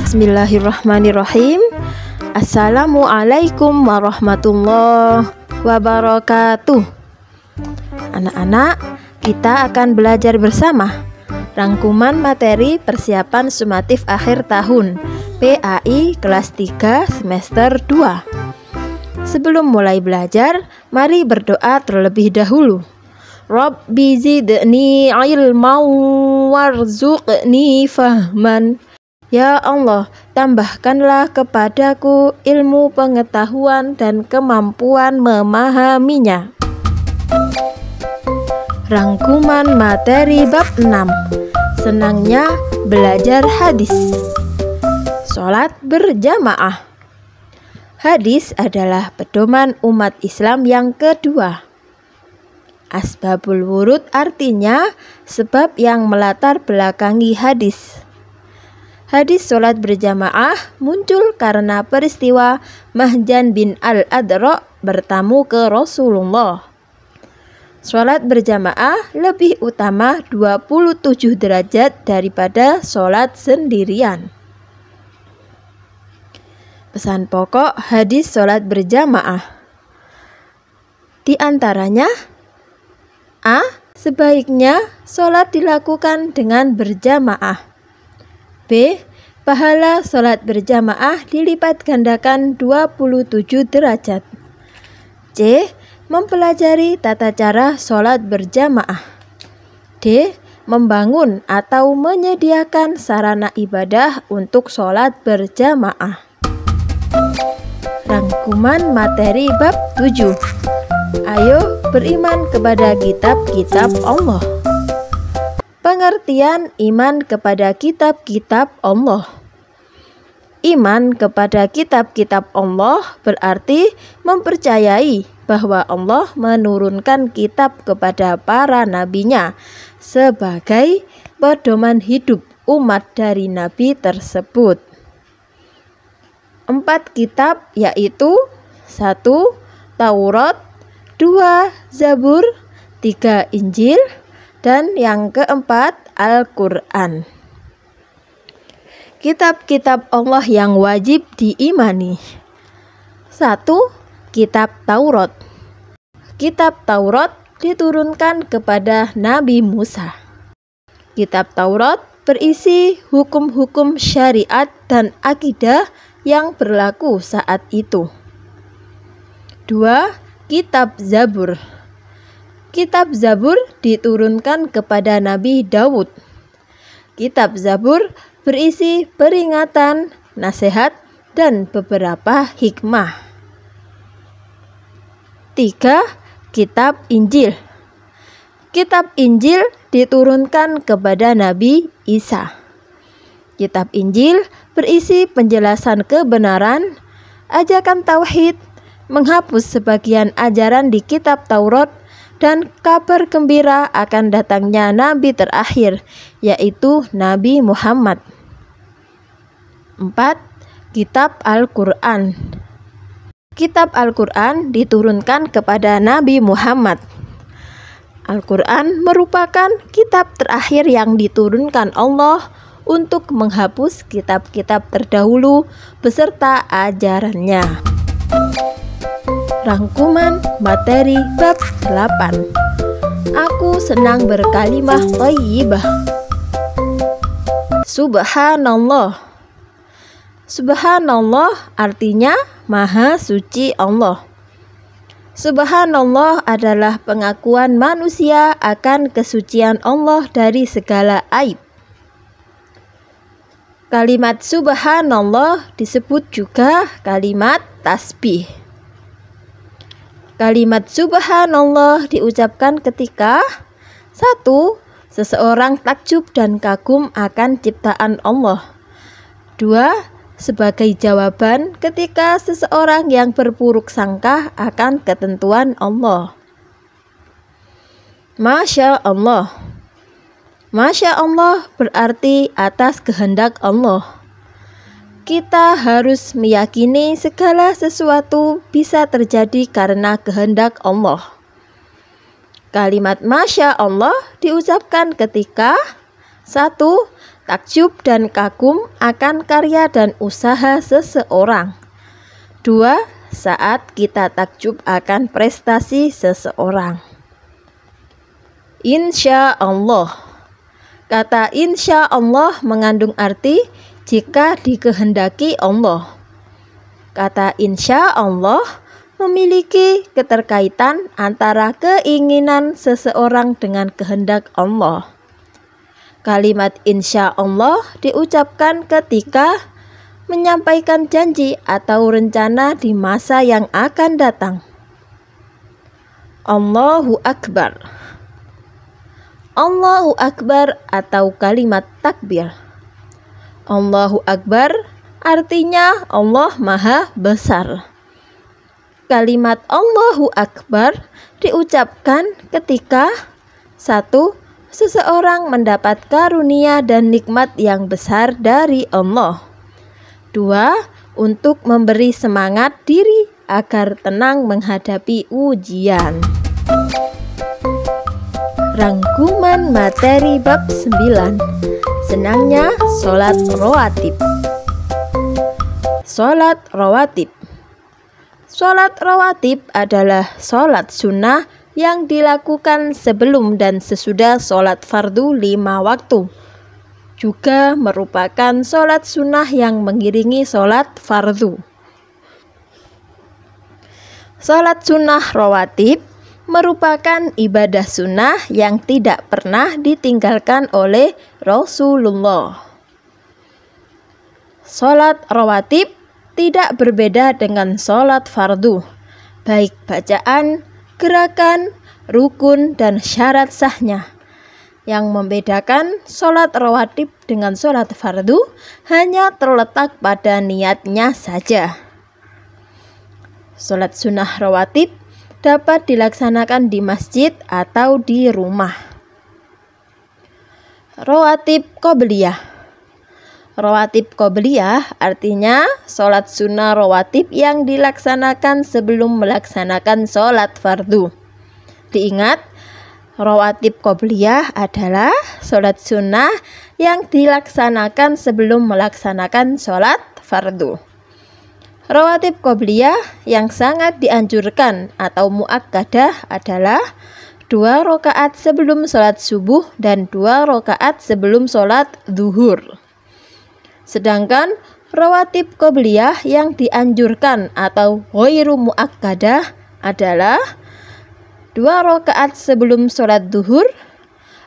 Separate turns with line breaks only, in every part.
Bismillahirrahmanirrahim. Assalamualaikum warahmatullahi wabarakatuh. Anak-anak, kita akan belajar bersama rangkuman materi persiapan sumatif akhir tahun PAI kelas 3 semester 2. Sebelum mulai belajar, mari berdoa terlebih dahulu. Rabbi zidni ilman warzuqni fahman. Ya Allah, tambahkanlah kepadaku ilmu pengetahuan dan kemampuan memahaminya. Rangkuman materi bab 6. Senangnya belajar hadis. Sholat berjamaah. Hadis adalah pedoman umat Islam yang kedua. Asbabul wurud artinya sebab yang melatar belakangi hadis. Hadis sholat berjamaah muncul karena peristiwa Mahjan bin Al-Adra bertamu ke Rasulullah. Sholat berjamaah lebih utama 27 derajat daripada sholat sendirian. Pesan pokok hadis sholat berjamaah. Di antaranya, A. Sebaiknya sholat dilakukan dengan berjamaah. B. Pahala sholat berjamaah dilipat gandakan 27 derajat. C. Mempelajari tata cara sholat berjamaah. D. Membangun atau menyediakan sarana ibadah untuk sholat berjamaah. Rangkuman materi bab 7. Ayo beriman kepada kitab-kitab Allah. Pengertian iman kepada kitab-kitab Allah. Iman kepada kitab-kitab Allah berarti mempercayai bahwa Allah menurunkan kitab kepada para nabinya sebagai pedoman hidup umat dari nabi tersebut. 4 kitab yaitu 1. Taurat, 2. Zabur, 3. Injil, dan yang keempat Al-Quran. Kitab-kitab Allah yang wajib diimani. 1. Kitab Taurat. Kitab Taurat diturunkan kepada Nabi Musa. Kitab Taurat berisi hukum-hukum syariat dan akidah yang berlaku saat itu. 2. Kitab Zabur. Kitab Zabur diturunkan kepada Nabi Daud. Kitab Zabur berisi peringatan, nasihat, dan beberapa hikmah. 3. Kitab Injil. Kitab Injil diturunkan kepada Nabi Isa. Kitab Injil berisi penjelasan kebenaran, ajakan tauhid, menghapus sebagian ajaran di kitab Taurat, dan kabar gembira akan datangnya Nabi terakhir, yaitu Nabi Muhammad. 4. Kitab Al-Quran. Kitab Al-Quran diturunkan kepada Nabi Muhammad. Al-Quran merupakan kitab terakhir yang diturunkan Allah untuk menghapus kitab-kitab terdahulu beserta ajarannya. Rangkuman materi bab 8. Aku senang berkalimah thayyibah. Subhanallah. Subhanallah artinya Maha Suci Allah. Subhanallah adalah pengakuan manusia akan kesucian Allah dari segala aib. Kalimat Subhanallah disebut juga kalimat tasbih. Kalimat Subhanallah diucapkan ketika 1. Seseorang takjub dan kagum akan ciptaan Allah. 2. Sebagai jawaban ketika seseorang yang berburuk sangka akan ketentuan Allah. Masya Allah. Masya Allah berarti atas kehendak Allah. Kita harus meyakini segala sesuatu bisa terjadi karena kehendak Allah. Kalimat Masya Allah diucapkan ketika 1. takjub dan kagum akan karya dan usaha seseorang. 2. Saat kita takjub akan prestasi seseorang. Insya Allah. Kata insya Allah mengandung arti jika dikehendaki Allah. Kata insya Allah memiliki keterkaitan antara keinginan seseorang dengan kehendak Allah. Kalimat insya Allah diucapkan ketika menyampaikan janji atau rencana di masa yang akan datang. Allahu Akbar. Allahu Akbar atau kalimat takbir. Allahu Akbar artinya Allah Maha Besar. Kalimat Allahu Akbar diucapkan ketika 1. Seseorang mendapat karunia dan nikmat yang besar dari Allah. 2. Untuk memberi semangat diri agar tenang menghadapi ujian. Rangkuman materi bab 9. Senangnya sholat rawatib. Sholat rawatib. Sholat rawatib adalah sholat sunnah yang dilakukan sebelum dan sesudah sholat fardu 5 waktu. Juga merupakan sholat sunnah yang mengiringi sholat fardu. Sholat sunnah rawatib merupakan ibadah sunnah yang tidak pernah ditinggalkan oleh Rasulullah. Sholat rawatib tidak berbeda dengan sholat fardu, baik bacaan, gerakan, rukun, dan syarat sahnya. Yang membedakan sholat rawatib dengan sholat fardu hanya terletak pada niatnya saja. Sholat sunnah rawatib dapat dilaksanakan di masjid atau di rumah. Rawatib qobliyah. Rawatib qobliyah artinya sholat sunnah rawatib yang dilaksanakan sebelum melaksanakan sholat fardu. Diingat, rawatib qobliyah adalah sholat sunnah yang dilaksanakan sebelum melaksanakan sholat fardu. Rawatib qobliyah yang sangat dianjurkan atau muakkadah adalah 2 rakaat sebelum sholat subuh dan 2 rakaat sebelum sholat zuhur. Sedangkan rawatib qobliyah yang dianjurkan atau ghairu muakkadah adalah 2 rakaat sebelum sholat zuhur,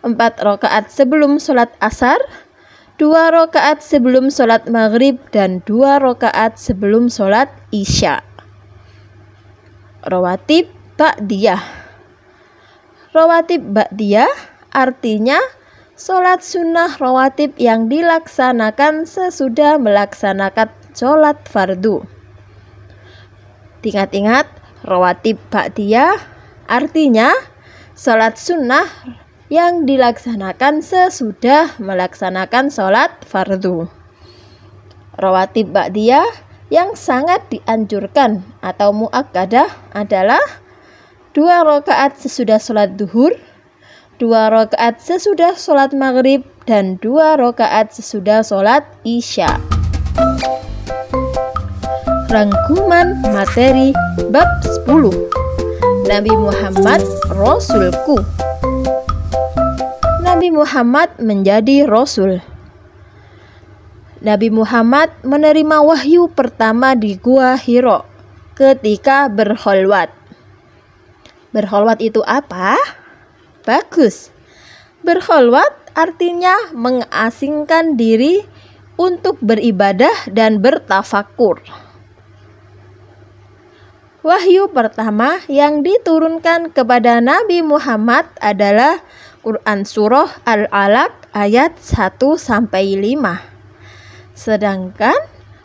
4 rakaat sebelum sholat asar, 2 rakaat sebelum sholat maghrib, dan 2 rakaat sebelum sholat isya. Rawatib ba'diyah. Rawatib ba'diyah artinya sholat sunnah rawatib yang dilaksanakan sesudah melaksanakan sholat fardu. Ingat-ingat, rawatib ba'diyah artinya sholat sunnah yang dilaksanakan sesudah melaksanakan sholat fardu. Rawatib ba'diyah yang sangat dianjurkan atau muakkadah adalah 2 rakaat sesudah sholat zuhur, 2 rakaat sesudah sholat maghrib, dan 2 rakaat sesudah sholat isya. Rangkuman materi bab 10. Nabi Muhammad Rasulku. Nabi Muhammad menjadi Rasul. Nabi Muhammad menerima wahyu pertama di Gua Hira ketika berkholwat. Berkholwat itu apa? Bagus. Berkholwat artinya mengasingkan diri untuk beribadah dan bertafakur. Wahyu pertama yang diturunkan kepada Nabi Muhammad adalah Quran Surah Al-Alaq ayat 1-5. Sedangkan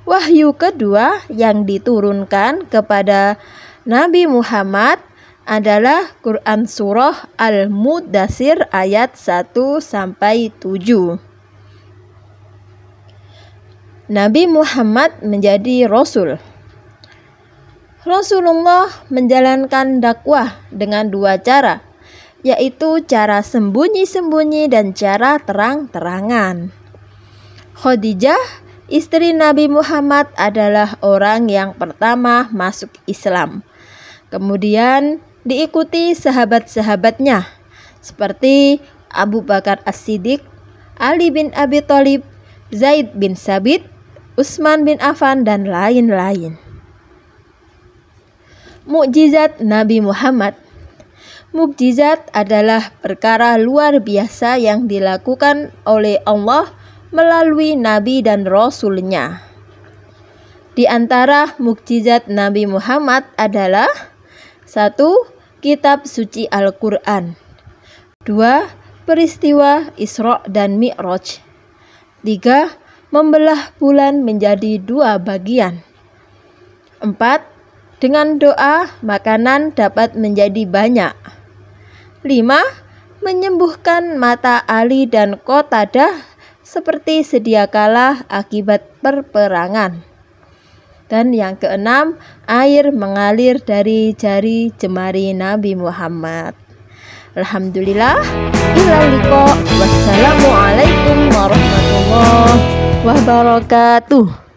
wahyu kedua yang diturunkan kepada Nabi Muhammad adalah Quran Surah Al-Muddatsir ayat 1-7. Nabi Muhammad menjadi Rasul. Rasulullah menjalankan dakwah dengan 2 cara, yaitu cara sembunyi-sembunyi dan cara terang-terangan. Khadijah, istri Nabi Muhammad, adalah orang yang pertama masuk Islam. Kemudian diikuti sahabat-sahabatnya seperti Abu Bakar As-Siddiq, Ali bin Abi Thalib, Zaid bin Sabit, Utsman bin Affan, dan lain-lain. Mukjizat Nabi Muhammad. Mukjizat adalah perkara luar biasa yang dilakukan oleh Allah melalui Nabi dan Rasul-Nya. Di antara mukjizat Nabi Muhammad adalah 1. Kitab suci Al-Quran. 2. Peristiwa Isra dan Mi'raj. 3. Membelah bulan menjadi 2 bagian. 4. Dengan doa, makanan dapat menjadi banyak. 5. Menyembuhkan mata Ali dan Qatadah seperti sedia kala akibat perperangan. Dan yang keenam, air mengalir dari jari jemari Nabi Muhammad. Alhamdulillah. Ilal liqa. Wassalamualaikum warahmatullahi wabarakatuh.